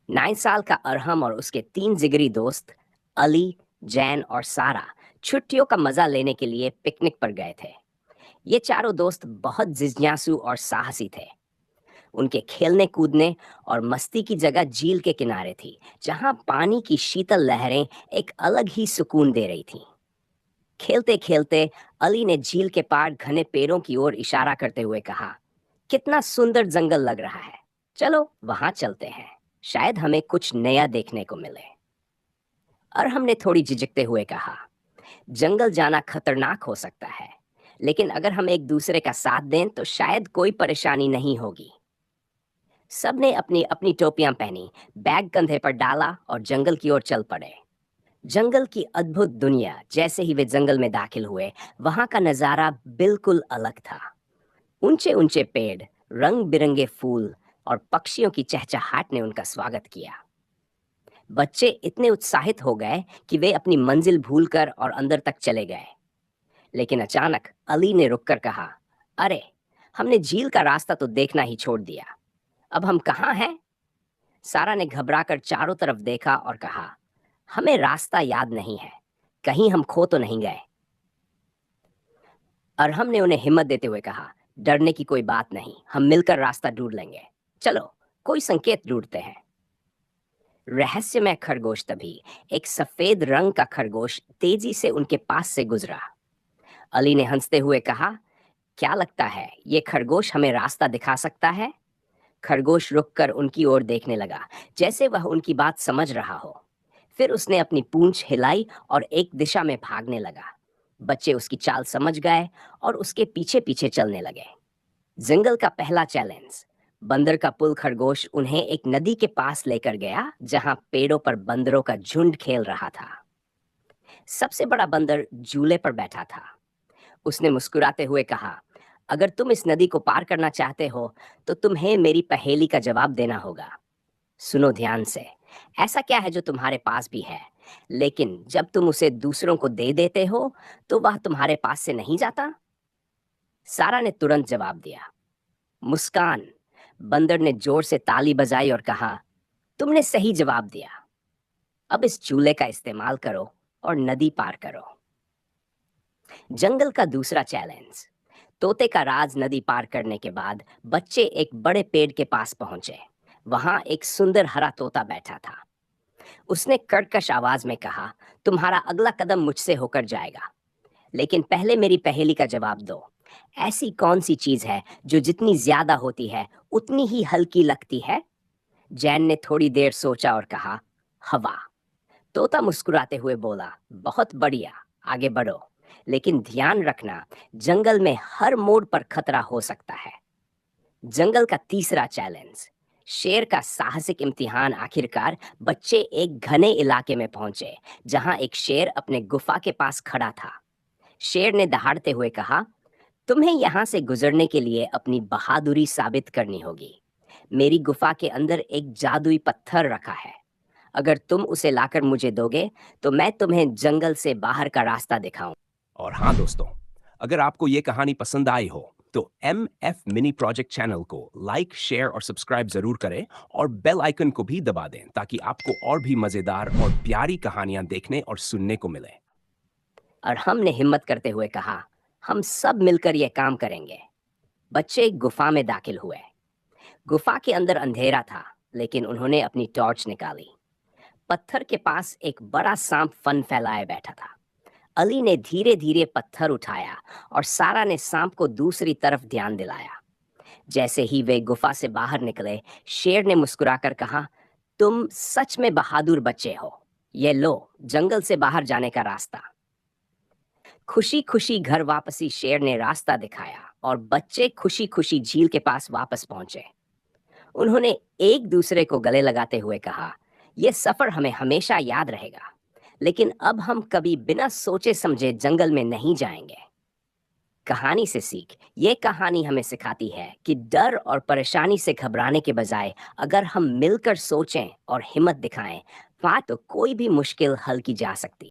9 साल का अरहम और उसके 3 जिगरी दोस्त अली, जैन और सारा छुट्टियों का मजा लेने के लिए पिकनिक पर गए थे। ये चारों दोस्त बहुत जिज्ञासु और साहसी थे। उनके खेलने कूदने और मस्ती की जगह झील के किनारे थी, जहां पानी की शीतल लहरें एक अलग ही सुकून दे रही थीं। खेलते खेलते अली ने झील के पार घने पेड़ों की ओर इशारा करते हुए कहा, कितना सुंदर जंगल लग रहा है। चलो वहां चलते हैं, शायद हमें कुछ नया देखने को मिले। और हमने थोड़ी झिझकते हुए कहा, जंगल जाना खतरनाक हो सकता है, लेकिन अगर हम एक दूसरे का साथ दें तो शायद कोई परेशानी नहीं होगी। सबने अपनी अपनी टोपियां पहनी, बैग कंधे पर डाला और जंगल की ओर चल पड़े। जंगल की अद्भुत दुनिया, जैसे ही वे जंगल में दाखिल हुए, वहां का नजारा बिल्कुल अलग था। ऊंचे ऊंचे पेड़, रंग बिरंगे फूल और पक्षियों की चहचहाट ने उनका स्वागत किया। बच्चे इतने उत्साहित हो गए कि वे अपनी मंजिल भूलकर और अंदर तक चले गए। लेकिन अचानक अली ने रुककर कहा, अरे, हमने झील का रास्ता तो देखना ही छोड़ दिया। अब हम कहाँ हैं? सारा ने घबराकर चारों तरफ देखा और कहा, हमें रास्ता याद नहीं है, कहीं हम खो तो नहीं गए। अरहम ने उन्हें हिम्मत देते हुए कहा, डरने की कोई बात नहीं, हम मिलकर रास्ता ढूंढ लेंगे। चलो, कोई संकेत ढूंढते हैं। रहस्यमय खरगोश तभी एक सफेद रंग का खरगोश तेजी से उनके पास से गुजरा। अली ने हंसते हुए कहा, क्या लगता है ये खरगोश हमें रास्ता दिखा सकता है? खरगोश रुककर उनकी ओर देखने लगा, जैसे वह उनकी बात समझ रहा हो। फिर उसने अपनी पूंछ हिलाई और एक दिशा में भागने लगा। बच्चे उसकी चाल समझ गए और उसके पीछे पीछे चलने लगे। जंगल का पहला चैलेंज। बंदर का पुल खरगोश उन्हें एक नदी के पास लेकर गया, जहां पेड़ों पर बंदरों का झुंड खेल रहा था। सबसे बड़ा बंदर झूले पर बैठा था। उसने मुस्कुराते हुए कहा, अगर तुम इस नदी को पार करना चाहते हो तो तुम्हें मेरी पहेली का जवाब देना होगा। सुनो ध्यान से, ऐसा क्या है जो तुम्हारे पास भी है, लेकिन जब तुम उसे दूसरों को दे देते हो तो वह तुम्हारे पास से नहीं जाता? सारा ने तुरंत जवाब दिया, मुस्कान। बंदर ने जोर से ताली बजाई और कहा, तुमने सही जवाब दिया। अब इस चूल्हे का इस्तेमाल करो और नदी पार करो। जंगल का दूसरा चैलेंज। तोते का राज नदी पार करने के बाद बच्चे एक बड़े पेड़ के पास पहुंचे। वहां एक सुंदर हरा तोता बैठा था। उसने कर्कश आवाज में कहा, तुम्हारा अगला कदम मुझसे होकर जाएगा, लेकिन पहले मेरी पहेली का जवाब दो। ऐसी कौन सी चीज है जो जितनी ज्यादा होती है उतनी ही हल्की लगती है? जैन ने थोड़ी देर सोचा और कहा, हवा। तोता मुस्कुराते हुए बोला, बहुत बढ़िया, आगे बढ़ो, लेकिन ध्यान रखना, जंगल में हर मोड़ पर खतरा हो सकता है। जंगल का तीसरा चैलेंज। शेर का साहसिक इम्तिहान। आखिरकार बच्चे एक घने इलाके में पहुंचे, जहां एक शेर अपने गुफा के पास खड़ा था। शेर ने दहाड़ते हुए कहा, तुम्हें यहां से गुजरने के लिए अपनी बहादुरी साबित करनी होगी। मेरी गुफा के अंदर एक जादुई पत्थर रखा है। अगर तुम उसे लाकर मुझे दोगे तो मैं तुम्हें जंगल से बाहर का रास्ता दिखाऊं। और हाँ दोस्तों, अगर आपको ये कहानी पसंद आई हो तो M F mini project channel को लाइक, शेयर और सब्सक्राइब जरूर करें और बेल आइकन को भी दबा दें ताकि आपको और भी मजेदार और प्यारी कहानियां देखने और सुनने को मिले। और हमने हिम्मत करते हुए कहा, हम सब मिलकर यह काम करेंगे। बच्चे एक गुफा में दाखिल हुए। गुफा के अंदर अंधेरा था, लेकिन उन्होंने अपनी टॉर्च निकाली। पत्थर के पास एक बड़ा सांप फन फैलाए बैठा था। अली ने धीरे धीरे पत्थर उठाया और सारा ने सांप को दूसरी तरफ ध्यान दिलाया। जैसे ही वे गुफा से बाहर निकले, शेर ने मुस्कुराकर कहा, तुम सच में बहादुर बच्चे हो। ये लो, जंगल से बाहर जाने का रास्ता। खुशी खुशी घर वापसी शेर ने रास्ता दिखाया और बच्चे खुशी खुशी झील के पास वापस पहुंचे। उन्होंने एक दूसरे को गले लगाते हुए कहा, यह सफर हमें हमेशा याद रहेगा, लेकिन अब हम कभी बिना सोचे समझे जंगल में नहीं जाएंगे। कहानी से सीख। ये कहानी हमें सिखाती है कि डर और परेशानी से घबराने के बजाय अगर हम मिलकर सोचें और हिम्मत दिखाएं, तो कोई भी मुश्किल हल की जा सकती।